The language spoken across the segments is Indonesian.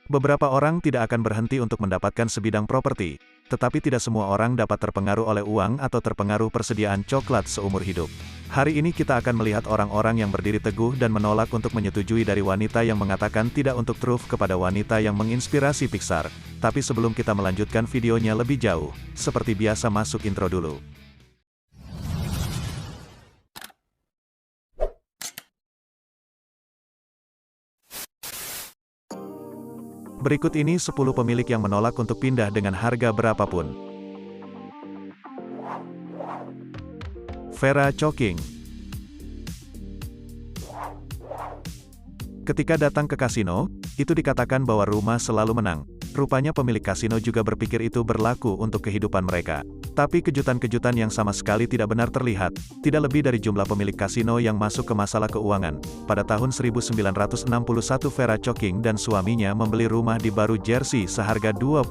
Beberapa orang tidak akan berhenti untuk mendapatkan sebidang properti, tetapi tidak semua orang dapat terpengaruh oleh uang atau terpengaruh persediaan coklat seumur hidup. Hari ini kita akan melihat orang-orang yang berdiri teguh dan menolak untuk menyetujui dari wanita yang mengatakan tidak untuk truf kepada wanita yang menginspirasi Pixar. Tapi sebelum kita melanjutkan videonya lebih jauh, seperti biasa masuk intro dulu. Berikut ini 10 pemilik yang menolak untuk pindah dengan harga berapapun. Vera Choking. Ketika datang ke kasino, itu dikatakan bahwa rumah selalu menang. Rupanya pemilik kasino juga berpikir itu berlaku untuk kehidupan mereka. Tapi kejutan-kejutan yang sama sekali tidak benar terlihat, tidak lebih dari jumlah pemilik kasino yang masuk ke masalah keuangan. Pada tahun 1961 Vera Choking dan suaminya membeli rumah di Baru Jersey seharga $20.000.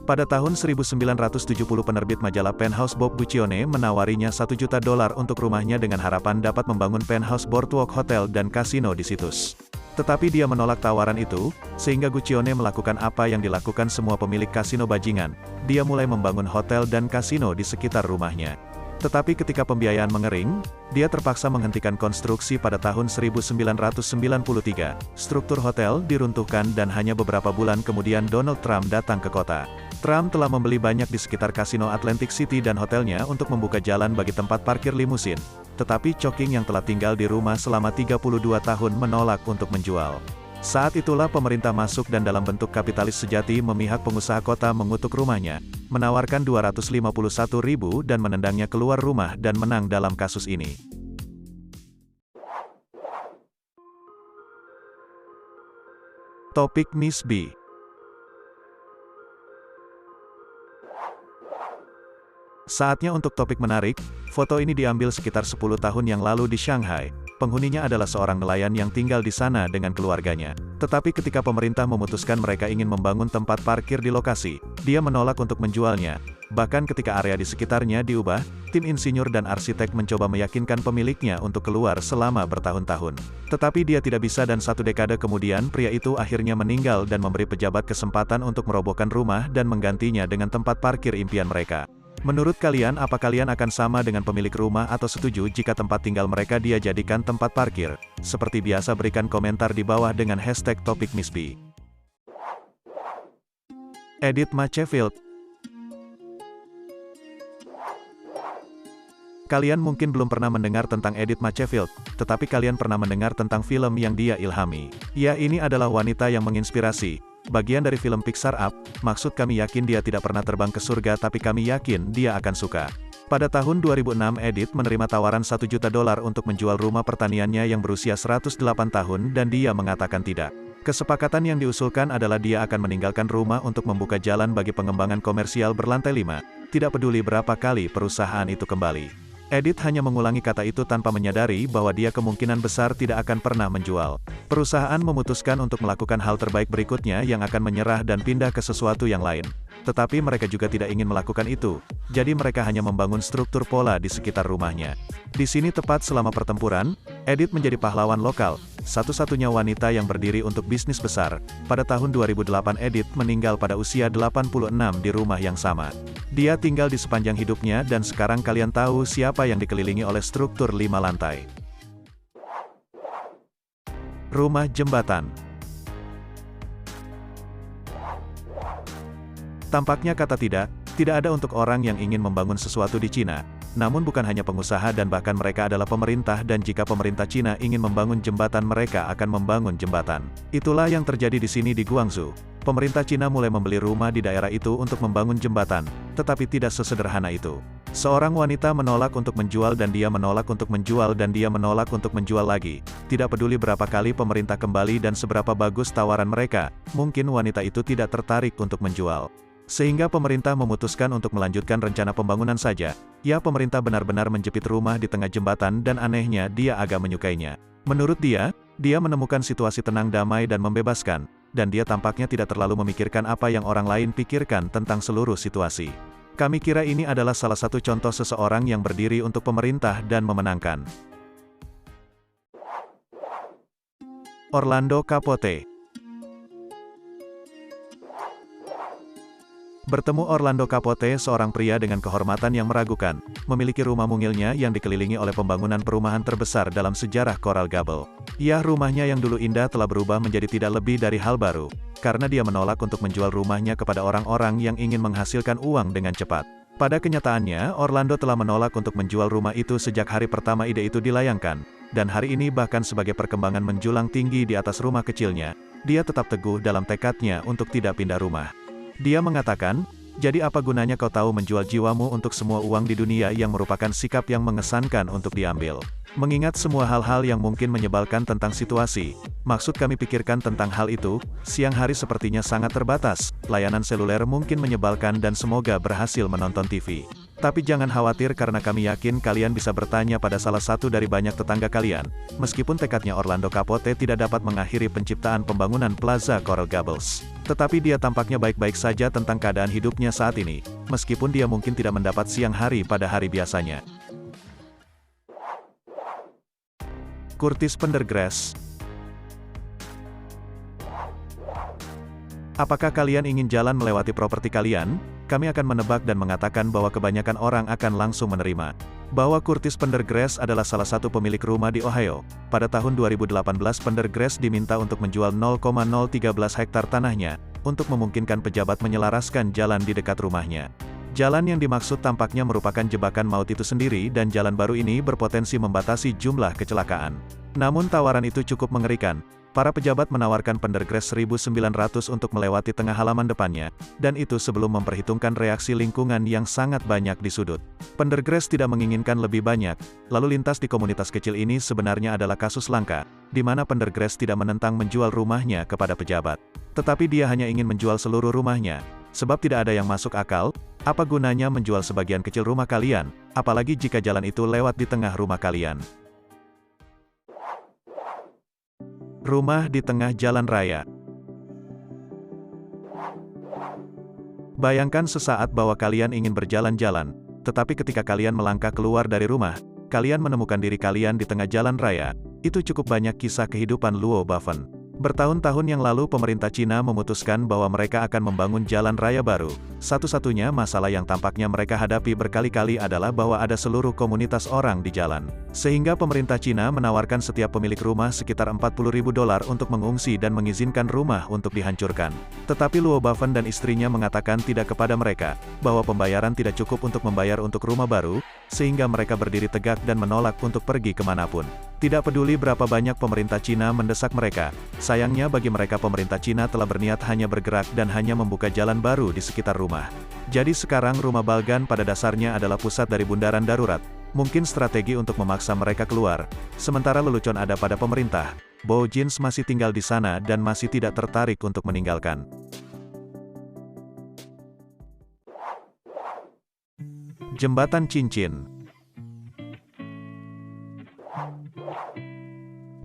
Pada tahun 1970 penerbit majalah Penthouse Bob Guccione menawarinya $1 juta untuk rumahnya dengan harapan dapat membangun penthouse boardwalk hotel dan kasino di situs. Tetapi dia menolak tawaran itu, sehingga Guccione melakukan apa yang dilakukan semua pemilik kasino bajingan. Dia mulai membangun hotel dan kasino di sekitar rumahnya. Tetapi ketika pembiayaan mengering, dia terpaksa menghentikan konstruksi pada tahun 1993. Struktur hotel diruntuhkan dan hanya beberapa bulan kemudian Donald Trump datang ke kota. Trump telah membeli banyak di sekitar kasino Atlantic City dan hotelnya untuk membuka jalan bagi tempat parkir limusin. Tetapi Choking yang telah tinggal di rumah selama 32 tahun menolak untuk menjual. Saat itulah pemerintah masuk dan dalam bentuk kapitalis sejati memihak pengusaha kota mengutuk rumahnya, menawarkan $251.000 dan menendangnya keluar rumah dan menang dalam kasus ini. Topik Miss B. Saatnya untuk topik menarik. Foto ini diambil sekitar 10 tahun yang lalu di Shanghai. Penghuninya adalah seorang nelayan yang tinggal di sana dengan keluarganya. Tetapi ketika pemerintah memutuskan mereka ingin membangun tempat parkir di lokasi, dia menolak untuk menjualnya. Bahkan ketika area di sekitarnya diubah, tim insinyur dan arsitek mencoba meyakinkan pemiliknya untuk keluar selama bertahun-tahun. Tetapi dia tidak bisa dan 1 dekade kemudian pria itu akhirnya meninggal dan memberi pejabat kesempatan untuk merobohkan rumah dan menggantinya dengan tempat parkir impian mereka. Menurut kalian, apa kalian akan sama dengan pemilik rumah atau setuju jika tempat tinggal mereka dia jadikan tempat parkir? Seperti biasa berikan komentar di bawah dengan hashtag topik Miss B. Edith Machefield. Kalian mungkin belum pernah mendengar tentang Edith Machefield, tetapi kalian pernah mendengar tentang film yang dia ilhami. Ya, ini adalah wanita yang menginspirasi. Bagian dari film Pixar Up, maksud kami yakin dia tidak pernah terbang ke surga tapi kami yakin dia akan suka. Pada tahun 2006 Edith menerima tawaran $1 juta untuk menjual rumah pertaniannya yang berusia 108 tahun dan dia mengatakan tidak. Kesepakatan yang diusulkan adalah dia akan meninggalkan rumah untuk membuka jalan bagi pengembangan komersial berlantai 5, tidak peduli berapa kali perusahaan itu kembali. Edith hanya mengulangi kata itu tanpa menyadari bahwa dia kemungkinan besar tidak akan pernah menjual. Perusahaan memutuskan untuk melakukan hal terbaik berikutnya yang akan menyerah dan pindah ke sesuatu yang lain. Tetapi mereka juga tidak ingin melakukan itu, jadi mereka hanya membangun struktur pola di sekitar rumahnya. Di sini tepat selama pertempuran, Edith menjadi pahlawan lokal, satu-satunya wanita yang berdiri untuk bisnis besar. Pada tahun 2008 Edith meninggal pada usia 86 di rumah yang sama. Dia tinggal di sepanjang hidupnya dan sekarang kalian tahu siapa yang dikelilingi oleh struktur 5 lantai. Rumah jembatan. Tampaknya kata tidak ada untuk orang yang ingin membangun sesuatu di Cina. Namun bukan hanya pengusaha dan bahkan mereka adalah pemerintah dan jika pemerintah Cina ingin membangun jembatan mereka akan membangun jembatan. Itulah yang terjadi di sini di Guangzhou. Pemerintah Cina mulai membeli rumah di daerah itu untuk membangun jembatan, tetapi tidak sesederhana itu. Seorang wanita menolak untuk menjual dan dia menolak untuk menjual dan dia menolak untuk menjual lagi. Tidak peduli berapa kali pemerintah kembali dan seberapa bagus tawaran mereka, mungkin wanita itu tidak tertarik untuk menjual. Sehingga pemerintah memutuskan untuk melanjutkan rencana pembangunan saja. Ya, pemerintah benar-benar menjepit rumah di tengah jembatan dan anehnya dia agak menyukainya. Menurut dia menemukan situasi tenang damai dan membebaskan, dan dia tampaknya tidak terlalu memikirkan apa yang orang lain pikirkan tentang seluruh situasi. Kami kira ini adalah salah satu contoh seseorang yang berdiri untuk pemerintah dan memenangkan. Orlando Capote. Bertemu Orlando Capote, seorang pria dengan kehormatan yang meragukan, memiliki rumah mungilnya yang dikelilingi oleh pembangunan perumahan terbesar dalam sejarah Coral Gable. Ya, rumahnya yang dulu indah telah berubah menjadi tidak lebih dari hal baru, karena dia menolak untuk menjual rumahnya kepada orang-orang yang ingin menghasilkan uang dengan cepat. Pada kenyataannya, Orlando telah menolak untuk menjual rumah itu sejak hari pertama ide itu dilayangkan, dan hari ini bahkan sebagai perkembangan menjulang tinggi di atas rumah kecilnya, dia tetap teguh dalam tekadnya untuk tidak pindah rumah. Dia mengatakan, "Jadi apa gunanya kau tahu menjual jiwamu untuk semua uang di dunia yang merupakan sikap yang mengesankan untuk diambil. Mengingat semua hal-hal yang mungkin menyebalkan tentang situasi, maksud kami pikirkan tentang hal itu, siang hari sepertinya sangat terbatas, layanan seluler mungkin menyebalkan dan semoga berhasil menonton TV. Tapi jangan khawatir karena kami yakin kalian bisa bertanya pada salah satu dari banyak tetangga kalian." Meskipun tekadnya Orlando Capote tidak dapat mengakhiri penciptaan pembangunan Plaza Coral Gables, tetapi dia tampaknya baik-baik saja tentang keadaan hidupnya saat ini, meskipun dia mungkin tidak mendapat siang hari pada hari biasanya. Curtis Pendergrass. Apakah kalian ingin jalan melewati properti kalian? Kami akan menebak dan mengatakan bahwa kebanyakan orang akan langsung menerima bahwa Curtis Pendergrass adalah salah satu pemilik rumah di Ohio. Pada tahun 2018 Pendergrass diminta untuk menjual 0,013 hektar tanahnya, untuk memungkinkan pejabat menyelaraskan jalan di dekat rumahnya. Jalan yang dimaksud tampaknya merupakan jebakan maut itu sendiri dan jalan baru ini berpotensi membatasi jumlah kecelakaan. Namun tawaran itu cukup mengerikan. Para pejabat menawarkan Pendergrass 1.900 untuk melewati tengah halaman depannya, dan itu sebelum memperhitungkan reaksi lingkungan yang sangat banyak di sudut. Pendergrass tidak menginginkan lebih banyak. Lalu lintas di komunitas kecil ini sebenarnya adalah kasus langka, di mana Pendergrass tidak menentang menjual rumahnya kepada pejabat. Tetapi dia hanya ingin menjual seluruh rumahnya. Sebab tidak ada yang masuk akal, apa gunanya menjual sebagian kecil rumah kalian, apalagi jika jalan itu lewat di tengah rumah kalian. Rumah di tengah jalan raya. Bayangkan sesaat bahwa kalian ingin berjalan-jalan, tetapi ketika kalian melangkah keluar dari rumah, kalian menemukan diri kalian di tengah jalan raya. Itu cukup banyak kisah kehidupan Luo Bafen. Bertahun-tahun yang lalu pemerintah Cina memutuskan bahwa mereka akan membangun jalan raya baru. Satu-satunya masalah yang tampaknya mereka hadapi berkali-kali adalah bahwa ada seluruh komunitas orang di jalan. Sehingga pemerintah Cina menawarkan setiap pemilik rumah sekitar $40.000 untuk mengungsi dan mengizinkan rumah untuk dihancurkan. Tetapi Luo Bafen dan istrinya mengatakan tidak kepada mereka, bahwa pembayaran tidak cukup untuk membayar untuk rumah baru, sehingga mereka berdiri tegak dan menolak untuk pergi kemanapun. Tidak peduli berapa banyak pemerintah Cina mendesak mereka, sayangnya bagi mereka pemerintah Cina telah berniat hanya bergerak dan hanya membuka jalan baru di sekitar rumah. Jadi sekarang rumah Balgan pada dasarnya adalah pusat dari bundaran darurat, mungkin strategi untuk memaksa mereka keluar. Sementara lelucon ada pada pemerintah, Bo Jins masih tinggal di sana dan masih tidak tertarik untuk meninggalkan. Jembatan Cincin.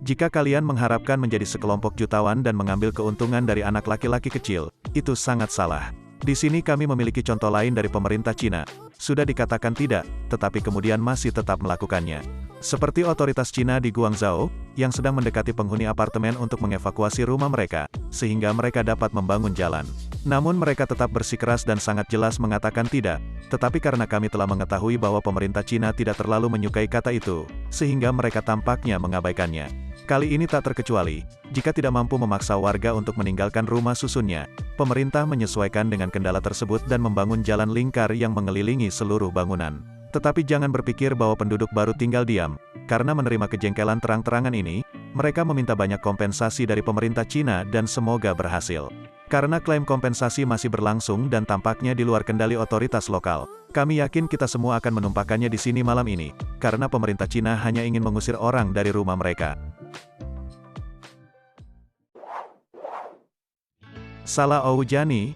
Jika kalian mengharapkan menjadi sekelompok jutawan dan mengambil keuntungan dari anak laki-laki kecil, itu sangat salah. Di sini kami memiliki contoh lain dari pemerintah Cina. Sudah dikatakan tidak, tetapi kemudian masih tetap melakukannya. Seperti otoritas Cina di Guangzhou, yang sedang mendekati penghuni apartemen untuk mengevakuasi rumah mereka, sehingga mereka dapat membangun jalan. Namun mereka tetap bersikeras dan sangat jelas mengatakan tidak, tetapi karena kami telah mengetahui bahwa pemerintah Cina tidak terlalu menyukai kata itu, sehingga mereka tampaknya mengabaikannya. Kali ini tak terkecuali, jika tidak mampu memaksa warga untuk meninggalkan rumah susunnya, pemerintah menyesuaikan dengan kendala tersebut dan membangun jalan lingkar yang mengelilingi seluruh bangunan. Tetapi jangan berpikir bahwa penduduk baru tinggal diam, karena menerima kejengkelan terang-terangan ini, mereka meminta banyak kompensasi dari pemerintah Cina dan semoga berhasil. Karena klaim kompensasi masih berlangsung dan tampaknya di luar kendali otoritas lokal, kami yakin kita semua akan menumpahkannya di sini malam ini, karena pemerintah Cina hanya ingin mengusir orang dari rumah mereka. Salah Oujani.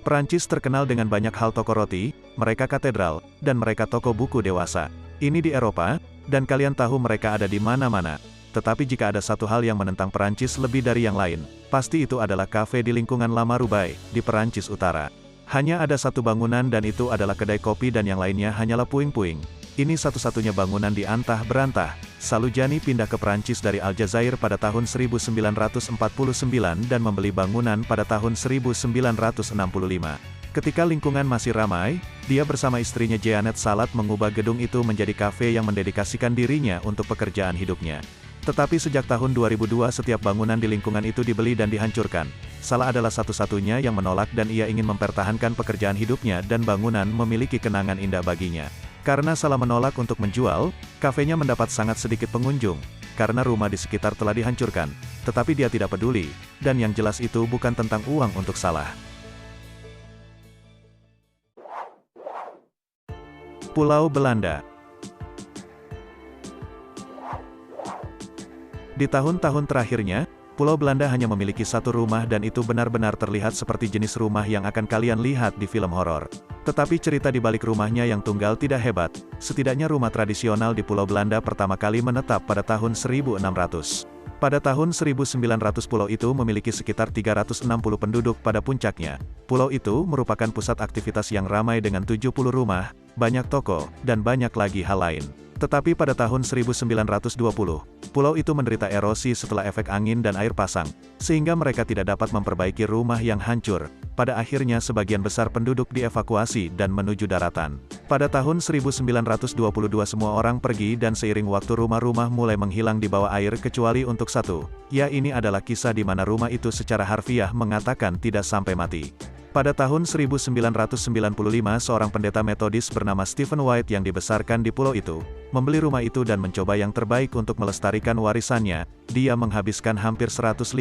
Perancis terkenal dengan banyak hal toko roti, mereka katedral, dan mereka toko buku dewasa. Ini di Eropa, dan kalian tahu mereka ada di mana-mana. Tetapi jika ada satu hal yang menentang Perancis lebih dari yang lain, pasti itu adalah kafe di lingkungan Lama Roubaix, di Perancis Utara. Hanya ada satu bangunan dan itu adalah kedai kopi dan yang lainnya hanyalah puing-puing. Ini satu-satunya bangunan di antah berantah, Salujani pindah ke Prancis dari Aljazair pada tahun 1949 dan membeli bangunan pada tahun 1965. Ketika lingkungan masih ramai, dia bersama istrinya Jeanette Salat mengubah gedung itu menjadi kafe yang mendedikasikan dirinya untuk pekerjaan hidupnya. Tetapi sejak tahun 2002 setiap bangunan di lingkungan itu dibeli dan dihancurkan. Salah adalah satu-satunya yang menolak dan ia ingin mempertahankan pekerjaan hidupnya dan bangunan memiliki kenangan indah baginya. Karena Salah menolak untuk menjual, kafenya mendapat sangat sedikit pengunjung, karena rumah di sekitar telah dihancurkan. Tetapi dia tidak peduli, dan yang jelas itu bukan tentang uang untuk Salah. Pulau Belanda. Di tahun-tahun terakhirnya, Pulau Belanda hanya memiliki satu rumah dan itu benar-benar terlihat seperti jenis rumah yang akan kalian lihat di film horor. Tetapi cerita di balik rumahnya yang tunggal tidak hebat. Setidaknya rumah tradisional di Pulau Belanda pertama kali menetap pada tahun 1600. Pada tahun 1900 pulau itu memiliki sekitar 360 penduduk pada puncaknya. Pulau itu merupakan pusat aktivitas yang ramai dengan 70 rumah, banyak toko, dan banyak lagi hal lain. Tetapi pada tahun 1920, pulau itu menderita erosi setelah efek angin dan air pasang, sehingga mereka tidak dapat memperbaiki rumah yang hancur. Pada akhirnya sebagian besar penduduk dievakuasi dan menuju daratan. Pada tahun 1922 semua orang pergi dan seiring waktu rumah-rumah mulai menghilang di bawah air kecuali untuk satu. Ya, ini adalah kisah di mana rumah itu secara harfiah mengatakan tidak sampai mati. Pada tahun 1995 seorang pendeta Metodis bernama Stephen White yang dibesarkan di pulau itu, membeli rumah itu dan mencoba yang terbaik untuk melestarikan warisannya. Dia menghabiskan hampir $150.000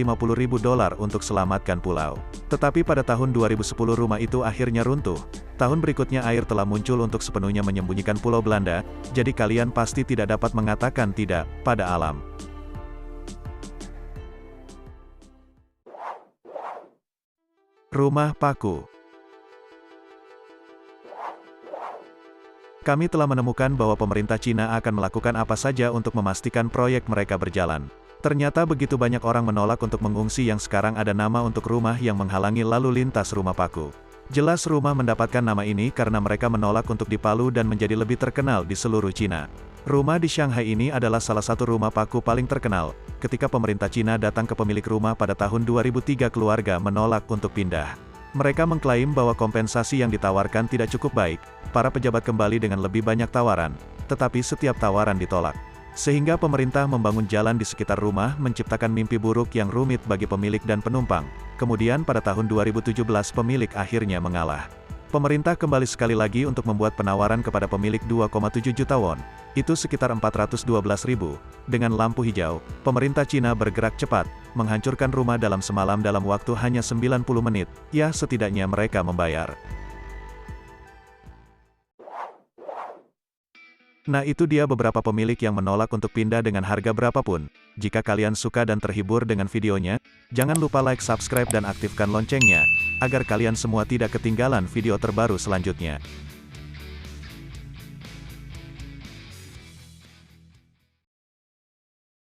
untuk selamatkan pulau. Tetapi pada tahun 2010 rumah itu akhirnya runtuh. Tahun berikutnya air telah muncul untuk sepenuhnya menyembunyikan Pulau Belanda, jadi kalian pasti tidak dapat mengatakan tidak pada alam. Rumah paku. Kami telah menemukan bahwa pemerintah Cina akan melakukan apa saja untuk memastikan proyek mereka berjalan. Ternyata begitu banyak orang menolak untuk mengungsi yang sekarang ada nama untuk rumah yang menghalangi lalu lintas rumah paku. Jelas rumah mendapatkan nama ini karena mereka menolak untuk dipalu dan menjadi lebih terkenal di seluruh Cina. Rumah di Shanghai ini adalah salah satu rumah paku paling terkenal. Ketika pemerintah Cina datang ke pemilik rumah pada tahun 2003 keluarga menolak untuk pindah. Mereka mengklaim bahwa kompensasi yang ditawarkan tidak cukup baik. Para pejabat kembali dengan lebih banyak tawaran, tetapi setiap tawaran ditolak. Sehingga pemerintah membangun jalan di sekitar rumah menciptakan mimpi buruk yang rumit bagi pemilik dan penumpang. Kemudian pada tahun 2017 pemilik akhirnya mengalah. Pemerintah kembali sekali lagi untuk membuat penawaran kepada pemilik 2,7 juta won. Itu sekitar 412.000. Dengan lampu hijau, pemerintah Cina bergerak cepat, menghancurkan rumah dalam semalam dalam waktu hanya 90 menit. Ya, setidaknya mereka membayar. Nah, itu dia beberapa pemilik yang menolak untuk pindah dengan harga berapapun. Jika kalian suka dan terhibur dengan videonya, jangan lupa like, subscribe dan aktifkan loncengnya, agar kalian semua tidak ketinggalan video terbaru selanjutnya.